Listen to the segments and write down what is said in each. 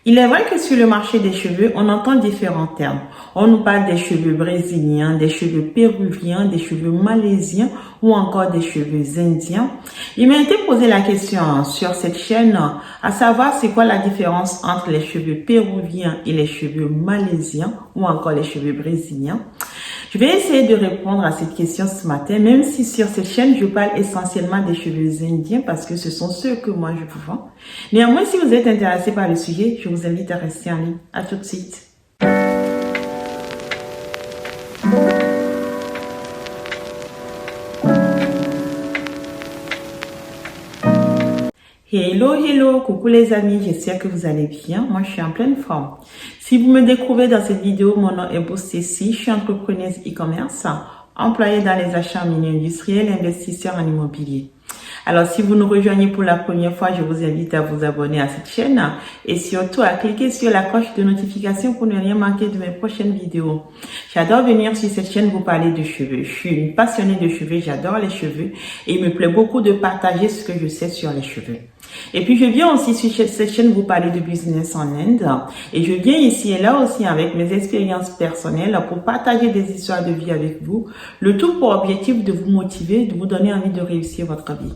Il est vrai que sur le marché des cheveux, on entend différents termes. On nous parle des cheveux brésiliens, des cheveux péruviens, des cheveux malaisiens ou encore des cheveux indiens. Il m'a été posé la question sur cette chaîne, à savoir c'est quoi la différence entre les cheveux péruviens et les cheveux malaisiens ou encore les cheveux brésiliens. Je vais essayer de répondre à cette question ce matin, même si sur cette chaîne, je parle essentiellement des cheveux indiens parce que ce sont ceux que moi je vous vends. Néanmoins, si vous êtes intéressé par le sujet, je vous invite à rester en ligne. À tout de suite. Hello, coucou les amis, j'espère que vous allez bien. Moi, je suis en pleine forme. Si vous me découvrez dans cette vidéo, mon nom est Bossessi, je suis entrepreneuse e-commerce, employée dans les achats miniers industriels et investisseur en immobilier. Alors, si vous nous rejoignez pour la première fois, je vous invite à vous abonner à cette chaîne et surtout à cliquer sur la cloche de notification pour ne rien manquer de mes prochaines vidéos. J'adore venir sur cette chaîne vous parler de cheveux. Je suis une passionnée de cheveux, j'adore les cheveux et il me plaît beaucoup de partager ce que je sais sur les cheveux. Et puis, je viens aussi sur cette chaîne vous parler de business en Inde et je viens ici et là aussi avec mes expériences personnelles pour partager des histoires de vie avec vous, le tout pour objectif de vous motiver, de vous donner envie de réussir votre vie.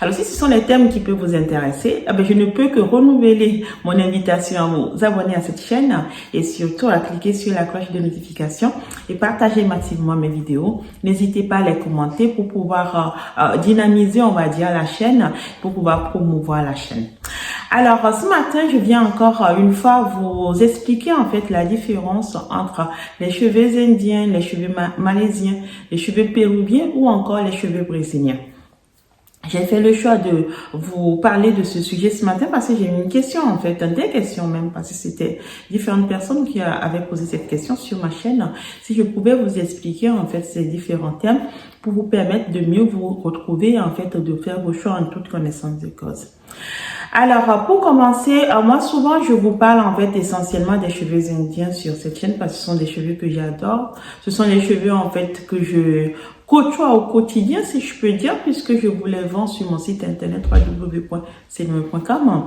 Alors, si ce sont les thèmes qui peuvent vous intéresser, je ne peux que renouveler mon invitation à vous abonner à cette chaîne et surtout à cliquer sur la cloche de notification et partager massivement mes vidéos. N'hésitez pas à les commenter pour pouvoir dynamiser, on va dire, la chaîne, pour pouvoir promouvoir la chaîne. Alors, ce matin, je viens encore une fois vous expliquer en fait la différence entre les cheveux indiens, les cheveux malaisiens, les cheveux péruviens ou encore les cheveux brésiliens. J'ai fait le choix de vous parler de ce sujet ce matin parce que j'ai eu une question en fait, des questions même, parce que c'était différentes personnes qui avaient posé cette question sur ma chaîne. Si je pouvais vous expliquer en fait ces différents thèmes pour vous permettre de mieux vous retrouver en fait, de faire vos choix en toute connaissance de cause. Alors, pour commencer, moi souvent je vous parle en fait essentiellement des cheveux indiens sur cette chaîne parce que ce sont des cheveux que j'adore. Ce sont les cheveux en fait que je côtoie au quotidien, si je peux dire, puisque je vous les vends sur mon site internet www.cnome.com.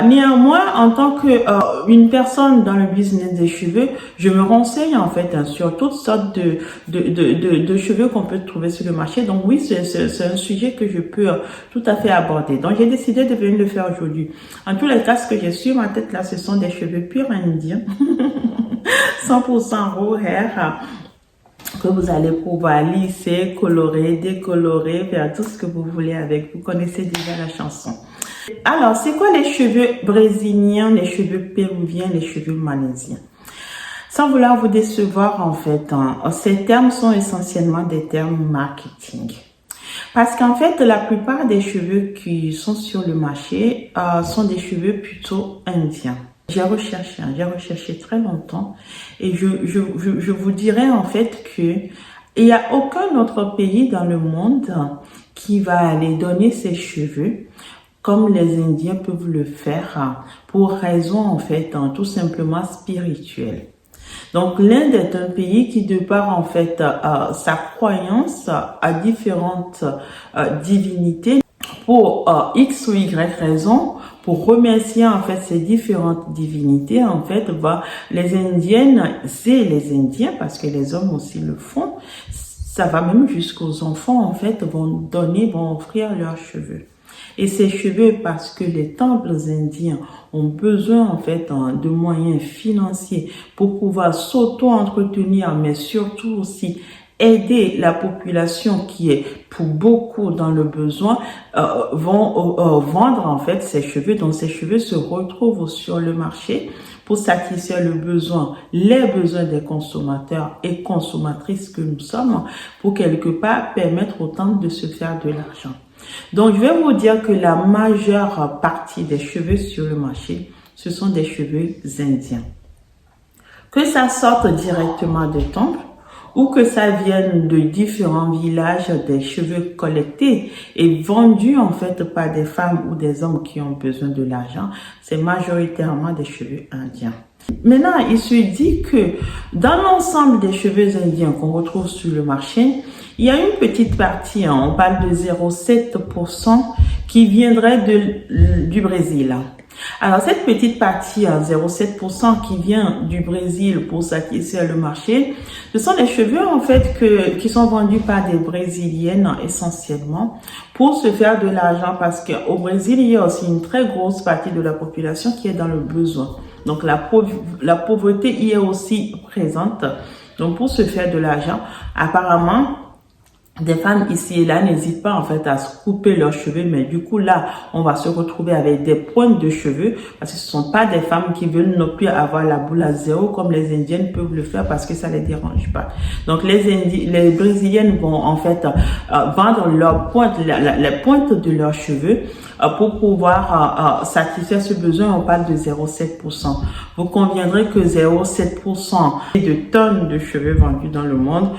Néanmoins, en tant que une personne dans le business des cheveux, je me renseigne en fait sur toutes sortes de cheveux qu'on peut trouver sur le marché. Donc oui, c'est un sujet que je peux tout à fait aborder. Donc j'ai décidé de venir le faire aujourd'hui. En tous les cas, ce que j'ai sur ma tête là, ce sont des cheveux purs indiens, 100% raw hair, que vous allez pouvoir lisser, colorer, décolorer, faire tout ce que vous voulez avec. Vous connaissez déjà la chanson. Alors, c'est quoi les cheveux brésiliens, les cheveux péruviens, les cheveux malaisiens? Sans vouloir vous décevoir, en fait, ces termes sont essentiellement des termes marketing. Parce qu'en fait, la plupart des cheveux qui sont sur le marché sont des cheveux plutôt indiens. J'ai recherché très longtemps et je vous dirais en fait que il n'y a aucun autre pays dans le monde qui va aller donner ses cheveux comme les Indiens peuvent le faire pour raison en fait tout simplement spirituelle. Donc l'Inde est un pays qui de par en fait sa croyance à différentes divinités pour X ou Y raison, pour remercier en fait ces différentes divinités, en fait, les Indiennes, c'est les Indiens, parce que les hommes aussi le font, ça va même jusqu'aux enfants, en fait, vont offrir leurs cheveux. Et ces cheveux, parce que les temples indiens ont besoin en fait de moyens financiers pour pouvoir s'auto-entretenir, mais surtout aussi aider la population qui est pour beaucoup dans le besoin, vont vendre en fait ces cheveux. Donc ces cheveux se retrouvent sur le marché pour satisfaire les besoins des consommateurs et consommatrices que nous sommes, pour quelque part permettre aux temples de se faire de l'argent. Donc, je vais vous dire que la majeure partie des cheveux sur le marché, ce sont des cheveux indiens. Que ça sorte directement des temples ou que ça vienne de différents villages, des cheveux collectés et vendus en fait par des femmes ou des hommes qui ont besoin de l'argent, c'est majoritairement des cheveux indiens. Maintenant, il se dit que dans l'ensemble des cheveux indiens qu'on retrouve sur le marché, il y a une petite partie, on parle de 0,7% qui viendrait du Brésil. Alors, cette petite partie à 0,7% qui vient du Brésil pour satisfaire le marché, ce sont des cheveux en fait qui sont vendus par des Brésiliennes essentiellement pour se faire de l'argent parce qu'au Brésil, il y a aussi une très grosse partie de la population qui est dans le besoin. Donc, la pauvreté y est aussi présente. Donc, pour se faire de l'argent, apparemment, des femmes ici et là n'hésitent pas en fait à se couper leurs cheveux, mais du coup là, on va se retrouver avec des pointes de cheveux parce que ce sont pas des femmes qui veulent non plus avoir la boule à zéro comme les Indiennes peuvent le faire parce que ça les dérange pas. Donc les Brésiliennes vont en fait vendre leurs pointes, les pointes de leurs cheveux pour pouvoir satisfaire ce besoin. On parle de 0,7%. Vous conviendrez que 0,7% de tonnes de cheveux vendus dans le monde,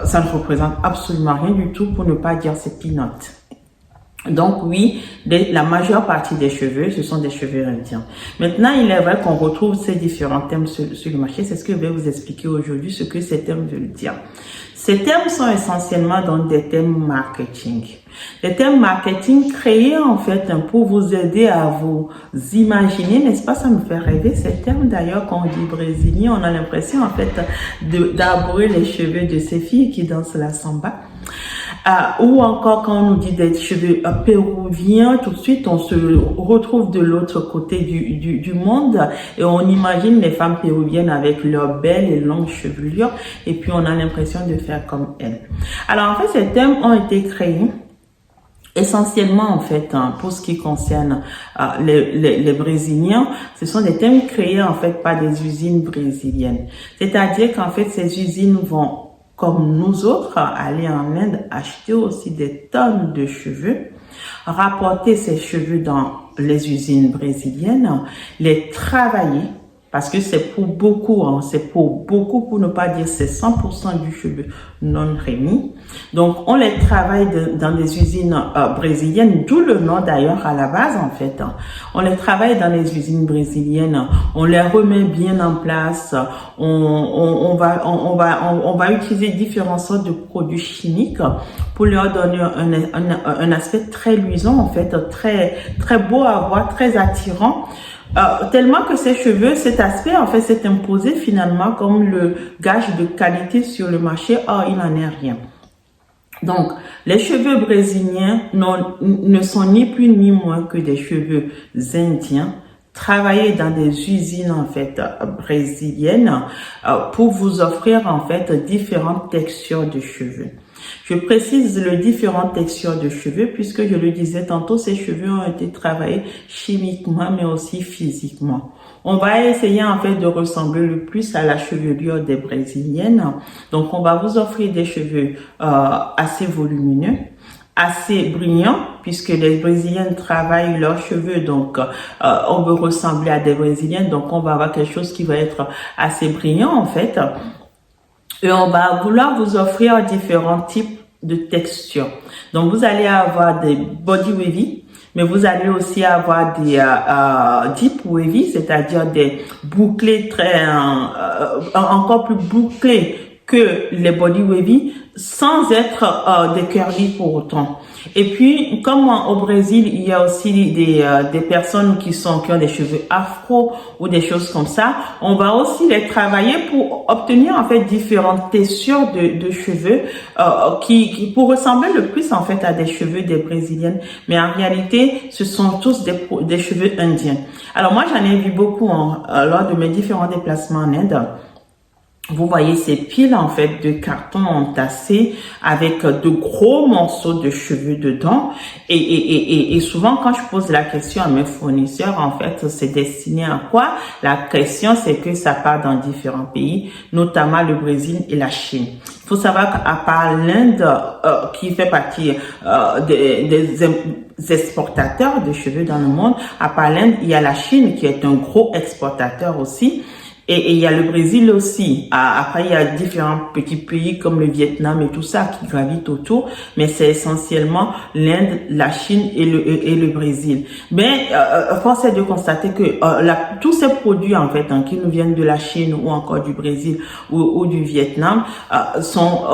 ça ne représente absolument rien du tout, pour ne pas dire c'est peanuts. Donc oui, la majeure partie des cheveux, ce sont des cheveux indiens. Maintenant, il est vrai qu'on retrouve ces différents thèmes sur le marché. C'est ce que je vais vous expliquer aujourd'hui, ce que ces thèmes veulent dire. Ces thèmes sont essentiellement donc des thèmes marketing. Les thèmes marketing créés en fait pour vous aider à vous imaginer, n'est-ce pas? Ça me fait rêver ces termes d'ailleurs. Quand on dit brésilien, on a l'impression en fait d'arbourer les cheveux de ces filles qui dansent la samba. Ou encore quand on nous dit des cheveux péruviens, tout de suite on se retrouve de l'autre côté du monde et on imagine les femmes péruviennes avec leurs belles et longues chevelures et puis on a l'impression de faire comme elles. Alors en fait ces thèmes ont été créés essentiellement en fait pour ce qui concerne les Brésiliens, ce sont des thèmes créés en fait par des usines brésiliennes. C'est-à-dire qu'en fait ces usines vont, comme nous autres, aller en Inde acheter aussi des tonnes de cheveux, rapporter ces cheveux dans les usines brésiliennes, les travailler, parce que c'est pour beaucoup, pour ne pas dire c'est 100% du cheveu non remis. Donc, on les travaille dans des usines brésiliennes, d'où le nom d'ailleurs à la base en fait. On les travaille dans les usines brésiliennes, on les remet bien en place, on va utiliser différentes sortes de produits chimiques pour leur donner un aspect très luisant en fait, très beau à voir, très attirant. Tellement que ces cheveux, cet aspect en fait s'est imposé finalement comme le gage de qualité sur le marché. Or, il n'en est rien. Donc, les cheveux brésiliens ne sont ni plus ni moins que des cheveux indiens travaillés dans des usines en fait brésiliennes pour vous offrir en fait différentes textures de cheveux. Je précise les différentes textures de cheveux puisque je le disais tantôt, ces cheveux ont été travaillés chimiquement mais aussi physiquement. On va essayer en fait de ressembler le plus à la chevelure des Brésiliennes. Donc on va vous offrir des cheveux assez volumineux, assez brillants puisque les Brésiliennes travaillent leurs cheveux, donc on veut ressembler à des Brésiliennes, donc on va avoir quelque chose qui va être assez brillant en fait. Et on va vouloir vous offrir différents types de textures. Donc, vous allez avoir des body wavy, mais vous allez aussi avoir des deep wavy, c'est-à-dire des bouclés encore plus bouclés que les body wavy, sans être des curly pour autant. Et puis, comme au Brésil, il y a aussi des personnes qui ont des cheveux afro ou des choses comme ça, on va aussi les travailler pour obtenir en fait différentes textures de cheveux qui pour ressembler le plus en fait à des cheveux des Brésiliennes, mais en réalité, ce sont tous des cheveux indiens. Alors moi, j'en ai vu beaucoup lors de mes différents déplacements en Inde. Vous voyez ces piles en fait de carton entassés avec de gros morceaux de cheveux dedans et souvent quand je pose la question à mes fournisseurs en fait c'est destiné à quoi? La question c'est que ça part dans différents pays, notamment le Brésil et la Chine. Il faut savoir qu'à part l'Inde qui fait partie des exportateurs de cheveux dans le monde, à part l'Inde il y a la Chine qui est un gros exportateur aussi. Et il y a le Brésil aussi. Après, il y a différents petits pays comme le Vietnam et tout ça qui gravitent autour. Mais c'est essentiellement l'Inde, la Chine et le Brésil. Mais force est de constater que tous ces produits en fait qui nous viennent de la Chine ou encore du Brésil ou du Vietnam sont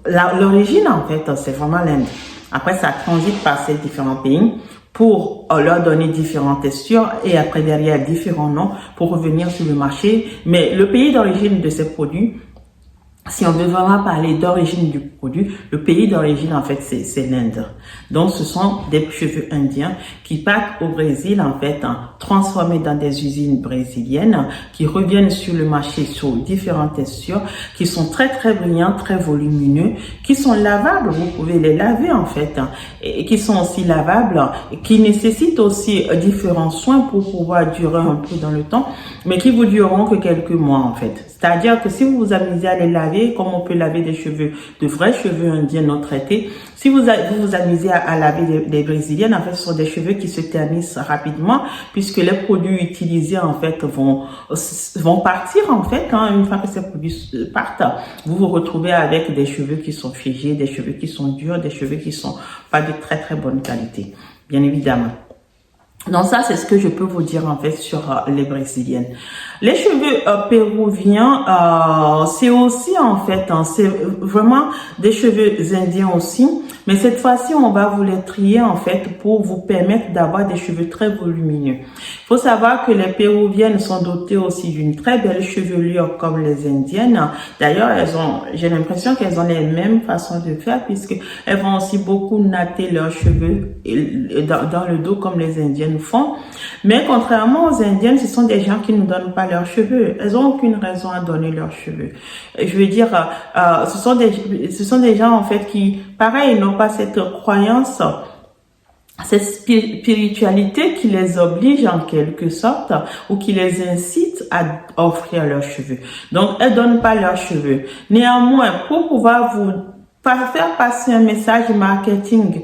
l'origine en fait c'est vraiment l'Inde. Après, ça transite par ces différents pays pour leur donner différentes textures et après derrière différents noms pour revenir sur le marché. Mais le pays d'origine de ces produits, si on veut vraiment parler d'origine du produit, le pays d'origine, en fait, c'est l'Inde. Donc, ce sont des cheveux indiens qui partent au Brésil, en fait, transformés dans des usines brésiliennes, qui reviennent sur le marché sur différentes textures, qui sont très, très brillants, très volumineux, qui sont lavables. Vous pouvez les laver, en fait, et qui sont aussi lavables, et qui nécessitent aussi différents soins pour pouvoir durer un peu dans le temps, mais qui vous dureront que quelques mois, en fait. C'est-à-dire que si vous vous amusez à les laver, comme on peut laver des cheveux, de vrais cheveux indiens non traités, si vous vous amusez à laver les brésiliennes, en fait, ce sont des cheveux qui se ternissent rapidement, puisque les produits utilisés, en fait, vont partir, en fait, une fois que ces produits partent, vous vous retrouvez avec des cheveux qui sont figés, des cheveux qui sont durs, des cheveux qui sont pas de très, très bonne qualité, bien évidemment. Donc ça, c'est ce que je peux vous dire en fait sur les brésiliennes. Les cheveux péruviens, c'est aussi en fait, c'est vraiment des cheveux indiens aussi. Mais cette fois-ci, on va vous les trier en fait pour vous permettre d'avoir des cheveux très volumineux. Il faut savoir que les péruviennes sont dotées aussi d'une très belle chevelure comme les indiennes. D'ailleurs, j'ai l'impression qu'elles ont les mêmes façons de faire puisque elles vont aussi beaucoup natter leurs cheveux dans le dos comme les indiennes font. Mais contrairement aux indiennes, ce sont des gens qui ne donnent pas leurs cheveux. Elles n'ont aucune raison à donner leurs cheveux. Je veux dire, ce sont des gens en fait qui, pareil, n'ont pas cette croyance, cette spiritualité qui les oblige en quelque sorte ou qui les incite à offrir leurs cheveux. Donc, elles donnent pas leurs cheveux. Néanmoins, pour pouvoir vous faire passer un message marketing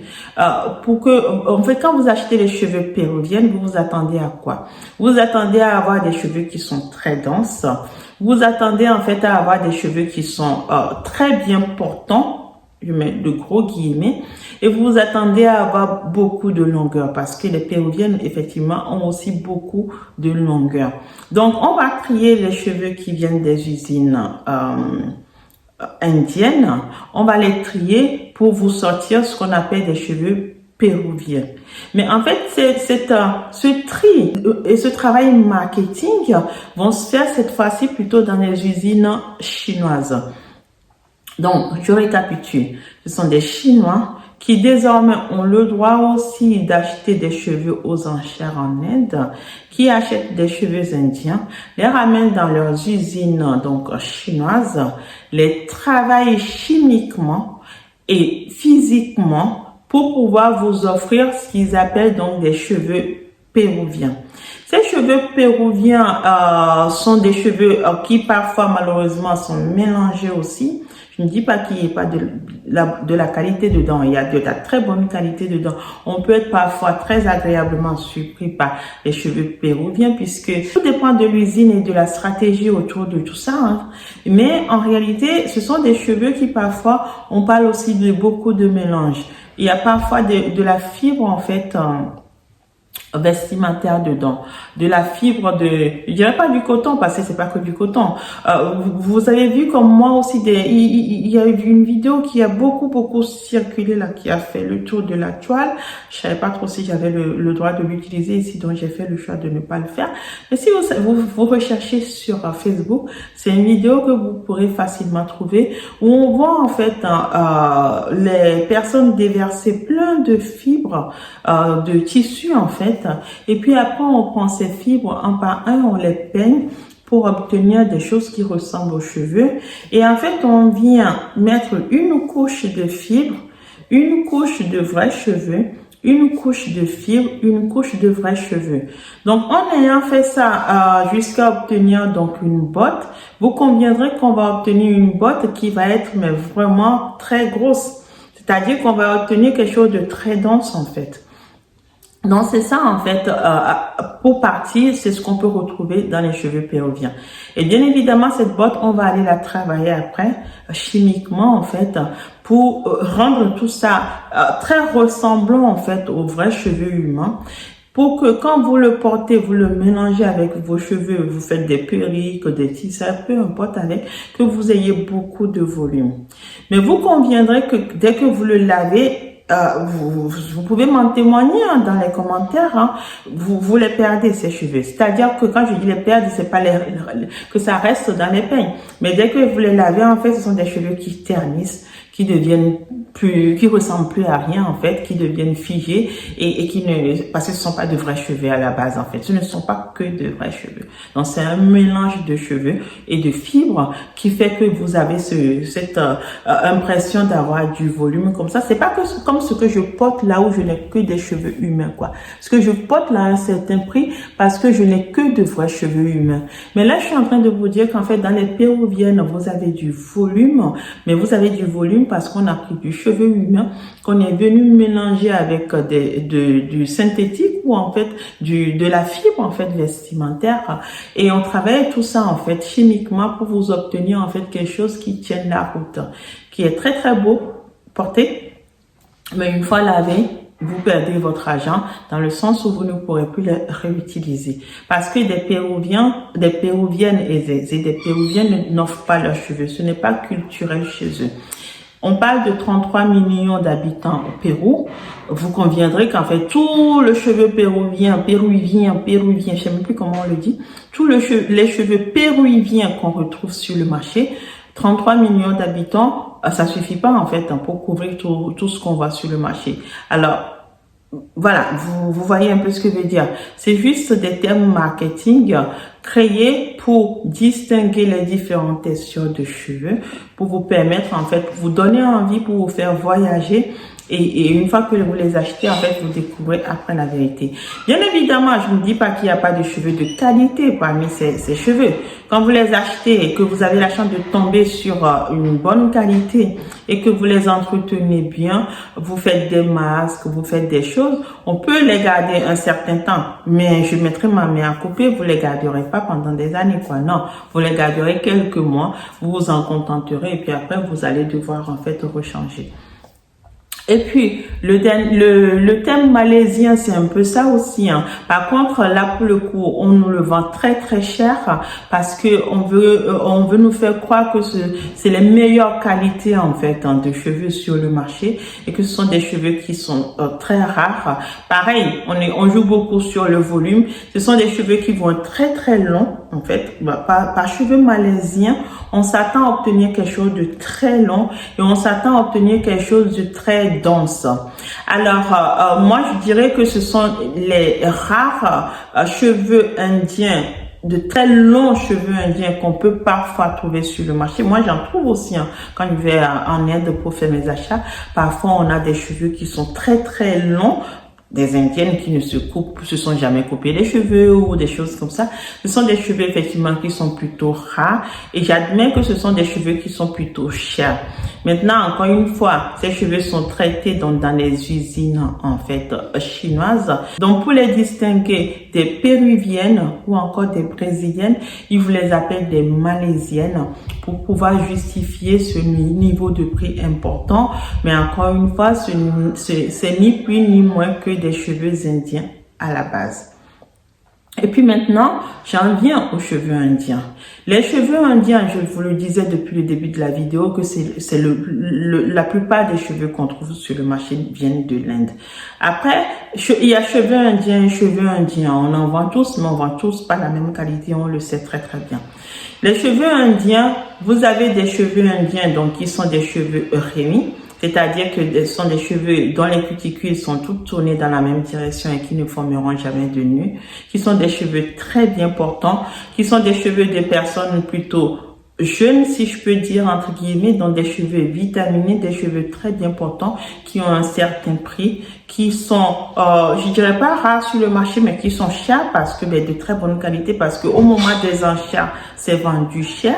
pour que, en fait, quand vous achetez les cheveux péruviennes, vous vous attendez à quoi? Vous attendez à avoir des cheveux qui sont très denses. Vous attendez en fait à avoir des cheveux qui sont très bien portants. Je mets de gros guillemets, et vous vous attendez à avoir beaucoup de longueur parce que les péruviennes, effectivement, ont aussi beaucoup de longueur. Donc, on va trier les cheveux qui viennent des usines indiennes. On va les trier pour vous sortir ce qu'on appelle des cheveux péruviens. Mais en fait, ce tri et ce travail marketing vont se faire cette fois-ci plutôt dans les usines chinoises. Donc, je récapitule. Ce sont des Chinois qui désormais ont le droit aussi d'acheter des cheveux aux enchères en Inde, qui achètent des cheveux indiens, les ramènent dans leurs usines donc chinoises, les travaillent chimiquement et physiquement pour pouvoir vous offrir ce qu'ils appellent donc des cheveux péruviens. Ces cheveux péruviens sont des cheveux qui parfois malheureusement sont mélangés aussi. Je ne dis pas qu'il n'y ait pas de la qualité dedans. Il y a de la très bonne qualité dedans. On peut être parfois très agréablement surpris par les cheveux péruviens puisque tout dépend de l'usine et de la stratégie autour de tout ça. Mais en réalité, ce sont des cheveux qui parfois, on parle aussi de beaucoup de mélange. Il y a parfois de la fibre en fait vestimentaire dedans, de la fibre je dirais pas du coton parce que c'est pas que du coton. Vous avez vu comme moi aussi il y a eu une vidéo qui a beaucoup circulé là, qui a fait le tour de la toile. Je savais pas trop si j'avais le droit de l'utiliser ici, donc j'ai fait le choix de ne pas le faire. Mais si vous recherchez sur Facebook, c'est une vidéo que vous pourrez facilement trouver où on voit en fait les personnes déverser plein de fibres de tissu en fait. Et puis après, on prend ces fibres un par un, on les peigne pour obtenir des choses qui ressemblent aux cheveux. Et en fait, on vient mettre une couche de fibres, une couche de vrais cheveux, une couche de fibres, une couche de vrais cheveux. Donc, en ayant fait ça jusqu'à obtenir donc une botte, vous conviendrez qu'on va obtenir une botte qui va être mais vraiment très grosse. C'est-à-dire qu'on va obtenir quelque chose de très dense en fait. Donc, c'est ça, en fait, pour partir, c'est ce qu'on peut retrouver dans les cheveux péruviens. Et bien évidemment, cette botte, on va aller la travailler après, chimiquement, en fait, pour rendre tout ça très ressemblant, en fait, aux vrais cheveux humains. Pour que quand vous le portez, vous le mélangez avec vos cheveux, vous faites des perruques, des tisseurs, peu importe avec, que vous ayez beaucoup de volume. Mais vous conviendrez que dès que vous le lavez, vous pouvez m'en témoigner hein, dans les commentaires. Hein, vous les perdez ces cheveux. C'est-à-dire que quand je dis les perdre, c'est pas que ça reste dans les peignes. Mais dès que vous les lavez, en fait, ce sont des cheveux qui ternissent, qui deviennent qui ressemblent plus à rien en fait, qui deviennent figés et qui ne, parce que ce ne sont pas de vrais cheveux à la base en fait, ce ne sont pas que de vrais cheveux. Donc c'est un mélange de cheveux et de fibres qui fait que vous avez cette impression d'avoir du volume comme ça. C'est pas que comme ce que je porte là où je n'ai que des cheveux humains quoi. Ce que je porte là à un certain prix parce que je n'ai que de vrais cheveux humains. Mais là je suis en train de vous dire qu'en fait dans les péruviennes vous avez du volume, mais vous avez du volume parce qu'on a pris du cheveu humain qu'on est venu mélanger avec du synthétique ou en fait de la fibre en fait vestimentaire et on travaille tout ça en fait chimiquement pour vous obtenir en fait quelque chose qui tienne la route, qui est très très beau porté, mais une fois lavé vous perdez votre argent dans le sens où vous ne pourrez plus le réutiliser. Parce que des Péruviennes et des Péruviennes n'offrent pas leurs cheveux. Ce n'est pas culturel chez eux. On parle de 33 millions d'habitants au Pérou. Vous conviendrez qu'en fait, tout le cheveu péruvien, je sais même plus comment on le dit, les cheveux péruviens qu'on retrouve sur le marché, 33 millions d'habitants, ça suffit pas en fait pour couvrir tout ce qu'on voit sur le marché. Alors, voilà, vous voyez un peu ce que je veux dire. C'est juste des termes marketing créés pour distinguer les différentes textures de cheveux, pour vous permettre en fait, vous donner envie, pour vous faire voyager. Et une fois que vous les achetez, en fait, vous découvrez après la vérité. Bien évidemment, je ne dis pas qu'il n'y a pas de cheveux de qualité parmi ces cheveux. Quand vous les achetez et que vous avez la chance de tomber sur une bonne qualité et que vous les entretenez bien, vous faites des masques, vous faites des choses, on peut les garder un certain temps. Mais je mettrai ma main à couper, vous les garderez pas pendant des années, quoi. Non, vous les garderez quelques mois, vous vous en contenterez et puis après, vous allez devoir, en fait, rechanger. Et puis, le thème malaisien, c'est un peu ça aussi. Hein. Par contre, là, pour le coup, on nous le vend très, très cher parce que on veut nous faire croire que c'est les meilleures qualités, en fait, hein, de cheveux sur le marché et que ce sont des cheveux qui sont très rares. Pareil, on joue beaucoup sur le volume. Ce sont des cheveux qui vont être très, très longs, en fait. Par cheveux malaisiens, on s'attend à obtenir quelque chose de très long et on s'attend à obtenir quelque chose de très dense. Alors, moi, je dirais que ce sont les rares cheveux indiens, de très longs cheveux indiens qu'on peut parfois trouver sur le marché. Moi, j'en trouve aussi hein, quand je vais en aide pour faire mes achats. Parfois, on a des cheveux qui sont très, très longs. Des indiennes qui ne se sont jamais coupées les cheveux ou des choses comme ça. Ce sont des cheveux effectivement qui sont plutôt rares et j'admets que ce sont des cheveux qui sont plutôt chers. Maintenant, encore une fois, ces cheveux sont traités dans les usines en fait chinoises. Donc pour les distinguer des péruviennes ou encore des brésiliennes, ils vous les appellent des malaisiennes pour pouvoir justifier ce niveau de prix important. Mais encore une fois, c'est ni plus ni moins que des cheveux indiens à la base. Et puis maintenant, j'en viens aux cheveux indiens. Les cheveux indiens, je vous le disais depuis le début de la vidéo, que c'est la plupart des cheveux qu'on trouve sur le marché viennent de l'Inde. Après, il y a cheveux indiens et cheveux indiens. On en vend tous, mais on vend tous pas la même qualité, on le sait très très bien. Les cheveux indiens, vous avez des cheveux indiens donc qui sont des cheveux rémis. C'est-à-dire que ce sont des cheveux dont les cuticules sont toutes tournées dans la même direction et qui ne formeront jamais de nœuds, qui sont des cheveux très bien portants, qui sont des cheveux de personnes plutôt jeunes, si je peux dire, entre guillemets, donc des cheveux vitaminés, des cheveux très bien portants, qui ont un certain prix, qui sont, je dirais pas rares sur le marché, mais qui sont chers parce que, de très bonne qualité, parce que au moment des enchères, c'est vendu cher.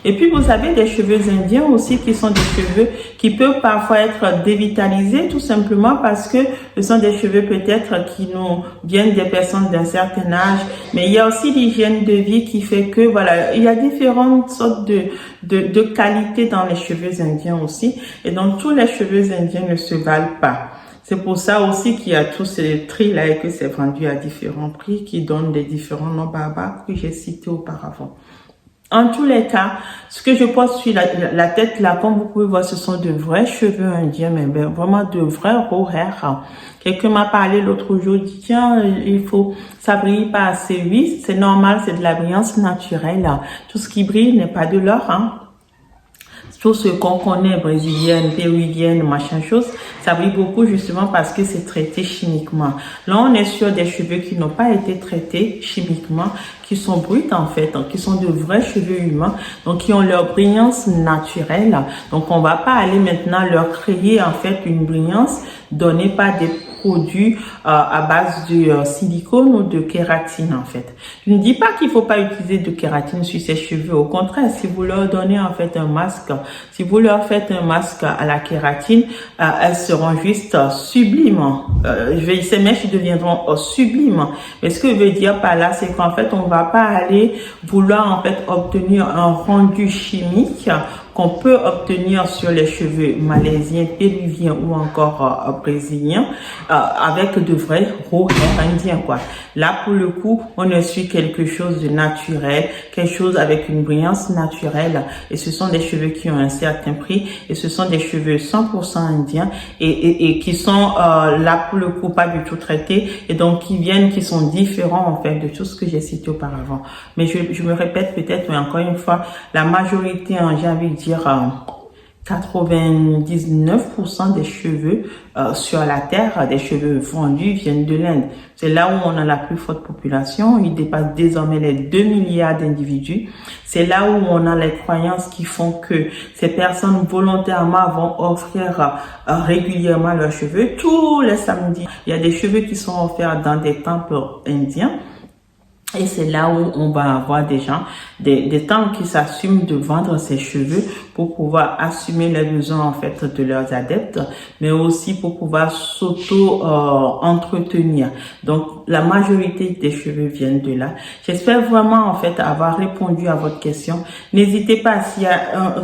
Et puis, vous avez des cheveux indiens aussi qui sont des cheveux qui peuvent parfois être dévitalisés tout simplement parce que ce sont des cheveux peut-être qui nous viennent des personnes d'un certain âge. Mais il y a aussi l'hygiène de vie qui fait que, voilà, il y a différentes sortes de qualités dans les cheveux indiens aussi. Et donc, tous les cheveux indiens ne se valent pas. C'est pour ça aussi qu'il y a tous ces tri-là et que c'est vendu à différents prix qui donnent des différents noms barbares que j'ai cités auparavant. En tous les cas, ce que je porte sur la tête là, comme vous pouvez voir, ce sont de vrais cheveux indiens, mais vraiment de vrais raw hair. Quelqu'un m'a parlé l'autre jour, dit tiens, ça brille pas assez. Oui, c'est normal, c'est de la brillance naturelle. Tout ce qui brille n'est pas de l'or, hein. Tout ce qu'on connaît, brésilienne, péruvienne, machin chose, ça brille beaucoup justement parce que c'est traité chimiquement. Là, on est sur des cheveux qui n'ont pas été traités chimiquement, qui sont bruts en fait, qui sont de vrais cheveux humains, donc qui ont leur brillance naturelle. Donc, on va pas aller maintenant leur créer en fait une brillance donnée par des produits à base de silicone ou de kératine en fait. Je ne dis pas qu'il faut pas utiliser de kératine sur ses cheveux. Au contraire, si vous leur donnez en fait un masque, si vous leur faites un masque à la kératine, elles seront juste sublimes. Ces mèches deviendront sublimes. Mais ce que je veux dire par là, c'est qu'en fait, on va pas aller vouloir en fait obtenir un rendu chimique qu'on peut obtenir sur les cheveux malaisiens, péruviens ou encore brésiliens avec de vrais raw hair indiens quoi. Là pour le coup, on est sur quelque chose de naturel, quelque chose avec une brillance naturelle et ce sont des cheveux qui ont un certain prix et ce sont des cheveux 100% indiens et qui sont là pour le coup pas du tout traités et donc qui sont différents en fait de tout ce que j'ai cité auparavant. Mais je me répète peut-être, mais encore une fois, la majorité, j'ai envie de dire 99% des cheveux sur la terre, des cheveux vendus viennent de l'Inde. C'est là où on a la plus forte population. Il dépasse désormais les 2 milliards d'individus. C'est là où on a les croyances qui font que ces personnes volontairement vont offrir régulièrement leurs cheveux. Tous les samedis, il y a des cheveux qui sont offerts dans des temples indiens. Et c'est là où on va avoir des gens, des temples qui s'assument de vendre ces cheveux pour pouvoir assumer les besoins en fait de leurs adeptes, mais aussi pour pouvoir s'auto-entretenir. Donc la majorité des cheveux viennent de là. J'espère vraiment en fait avoir répondu à votre question. N'hésitez pas, s'il y a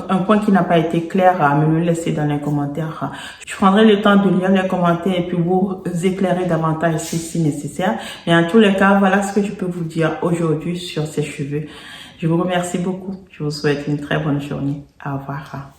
un point qui n'a pas été clair, à me le laisser dans les commentaires. Je prendrai le temps de lire les commentaires et puis vous éclairer davantage si nécessaire. Mais en tous les cas, voilà ce que je peux vous dire aujourd'hui sur ces cheveux. Je vous remercie beaucoup. Je vous souhaite une très bonne journée. Au revoir.